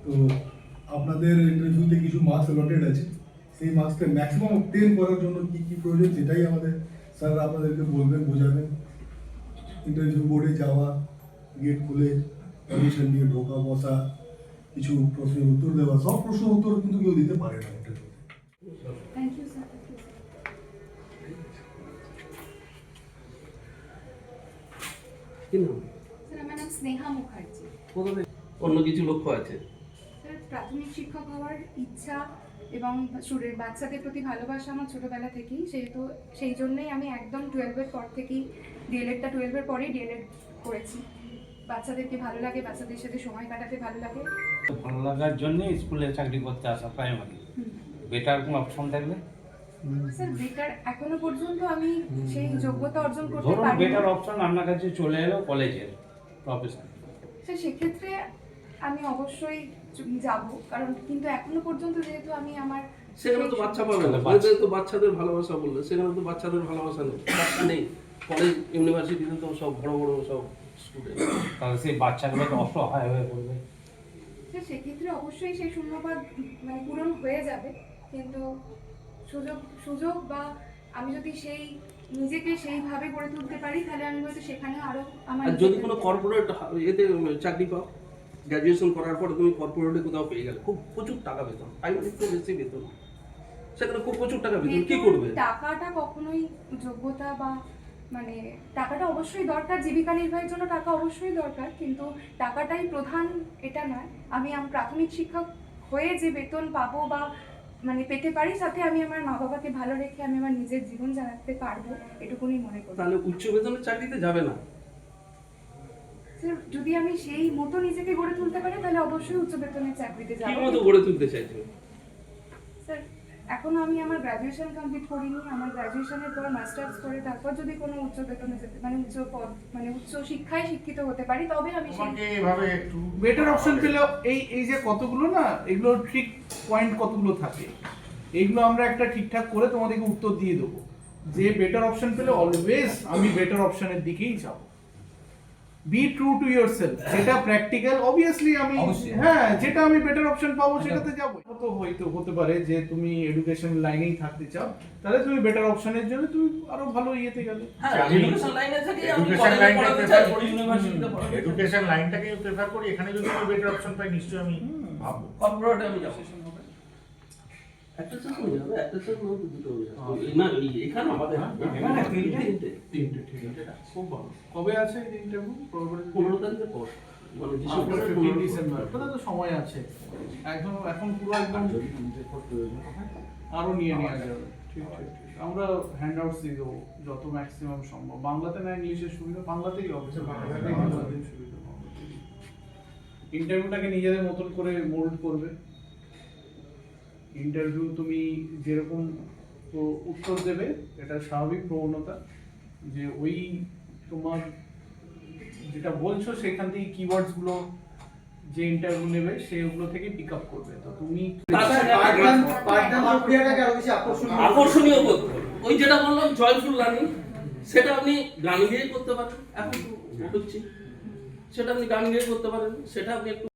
তো আপনাদের ইন্টারভিউতে কিছু মার্কস অ্যালটেড আছে, সেই মার্কসকে ম্যাক্সিমাম অবটেন করার জন্য কী কী প্রয়োজন সেটাই আমাদের স্যার আপনাদেরকে বলবেন, বোঝাবেন। ইন্টারভিউ বোর্ডে যাওয়া, গেট খুলে পারমিশন নিয়ে ঢোকা, বসা, কিছু প্রশ্নের উত্তর দেওয়া, সব প্রশ্নের উত্তর কিন্তু কেউ দিতে পারে না ইন্টারভিউতে। Thank you sir. স্যার আমার নাম স্নেহা মুখার্জি। অন্য কিছু লক্ষ্য আছে? স্যার প্রাথমিক শিক্ষক হওয়ার ইচ্ছা এবং বাচ্চাদের প্রতি ভালোবাসা আমার ছোটোবেলা থেকেই, সেহেতু সেই জন্যই আমি একদম 12-এর পর থেকেই ডিএলএডটা 12-এর পরেই ডিএলএড করেছি। বাচ্চাদেরকে ভালো লাগে, বাচ্চাদের সাথে সময় কাটাতে ভালো লাগে। ভালো লাগার জন্য স্কুলে চাকরি করতে আসা প্রাইমারি। বেটার কোনো অপশন থাকলে? স্যার বেটার এখনো পর্যন্ত আমি সেই যোগ্যতা অর্জন করতে ধরুন পারিনি। বেটার অপশন আপনার কাছে চলে এলো কলেজের প্রফেসর, স্যার সেক্ষেত্রে আমি অবশ্যই যাব, কারণ কিন্তু এখনো পর্যন্ত যেহেতু আমি আমার সেখানে তো বাচ্চা পাবে না, তো বাচ্চাদের ভালোবাসা বললে সেখানে তো বাচ্চাদের ভালোবাসা নেই, বাচ্চা নেই। কলেজ ইউনিভার্সিটিতে তো সব বড় বড় সব স্টুডেন্ট, তাহলে সেই বাচ্চাগুলো তো অসহায় হয়ে পড়বে। স্যার সেক্ষেত্রে অবশ্যই সেই শূন্যপদ মানে পূরণ হয়ে যাবে, কিন্তু সুযোগ বা আমি যদি সেই নিজেকে সেইভাবে গড়ে তুলতে পারি তাহলে আমি হয়তো সেখানে আরো আমার আর যদি কোনো কর্পোরেট এতে চাকরি পাও, গ্র্যাজুয়েশন করার পর তুমি কর্পোরেটে কোথাও পেয়ে গেলে খুব প্রচুর টাকা বেতন, প্রাইমারি তো বেশি বেতন, সেখানে খুব প্রচুর টাকা বেতন, কি করবে? টাকাটা কখনোই যোগ্যতা বা মানে টাকাটা অবশ্যই দরকার, জীবিকা নির্বাহের জন্য টাকা অবশ্যই দরকার, কিন্তু টাকাটাই প্রধান এটা নয়। আমি প্রাথমিক শিক্ষক হয়ে যে বেতন পাবো বা মানে পেতে পারি, সাথে আমি আমার মা বাবাকে ভালো রেখে আমি আমার নিজের জীবন চালাতে পারবো, এটুকুনি মনে করি। তাহলে উচ্চ বেতনের চাকরিতে যাবে না? স্যার যদি আমি সেই মতো নিজেকে গড়ে তুলতে পারি তাহলে অবশ্যই উচ্চ বেতনের চাকরিতে কি যাবো। মতো গড়ে তুলতে চাইছো? স্যার এখনো আমি আমার গ্র্যাজুয়েশন কমপ্লিট করিনি, আমার গ্র্যাজুয়েশনের পর মাস্টার্স করে তারপর যদি কোনো উচ্চ বেতনে যেতে মানে উচ্চ পদ মানে উচ্চ শিক্ষায় শিক্ষিত হতে পারি তবে আমি এইভাবে একটু বেটার অপশন পেলে এই যে কতগুলো না এগুলো ট্রিক পয়েন্ট কতগুলো থাকে, এইগুলো আমরা একটা ঠিকঠাক করে তোমাদেরকে উত্তর দিয়ে দেবো যে বেটার অপশন পেলে অলওয়েজ আমি বেটার অপশনের দিকেই যাব। বি ট্রু টু ইয়োরসেলফ, যেটা প্র্যাকটিক্যাল অবভিয়াসলি আমি হ্যাঁ যেটা আমি বেটার অপশন পাবো সেটাতে যাবো। তো হয়তো হতে পারে যে তুমি এডুকেশন লাইনেই থাকতে চাও, তাহলে তুমি বেটার অপশনের জন্য তুমি আরো ভালো ইয়েতে গেলে। এডুকেশন লাইনে থাকি, আমি এডুকেশন কলেজে লাইনটা পড়াতে প্রেফার চাই, করি, ইউনিভার্সিটিতে পড়াতে চাই। এডুকেশন লাইনটাকে প্রেফার করি, এখানে যদি আমি বেটার অপশন পাই নিশ্চয়ই আমি ভাববো। কর্পোরেটে আমি যাবো। একটা সেশন হয়ে যাবে, একটা সেশন হতে দুটো হয়ে যাবে। না এখানে আমাদের তিনটে খুব ভালো। কবে আছে ইন্টারভিউ? 15 তারিখের পর, মানে ডিসেম্বর। ডিসেম্বর। তো সময় আছে, এখন পুরো একদম আরো নিয়ে নেওয়া যাবে। ঠিক ঠিক ঠিক, আমরা হ্যান্ড আউটস দিয়ে দেবো যত ম্যাক্সিমাম সম্ভব। বাংলাতে না ইংলিশের সুবিধা? বাংলাতেই হবে, বাংলাতেই সুবিধা। ইন্টারভিউটাকে নিজেদের মতন করে মোল্ড করবে। ইন্টারভিউ তুমি যেরকম উত্তর দেবে, এটা স্বাভাবিক প্রবণতা যে ওই তোমার যেটা বলছো সেখান থেকে কিওয়ার্ডস গুলো যে ইন্টারভিউ নেবে সেগুলো থেকে পিক আপ করবে। তো তুমি আকর্ষণীয় করতে হবে। ওই যেটা বললাম জয়ফুল রানিং, সেটা আপনি গান গেয়ে করতে পারেন, এখন তো হচ্ছে সেটা আপনি গান গেয়ে করতে পারেন, সেটা আপনি একটু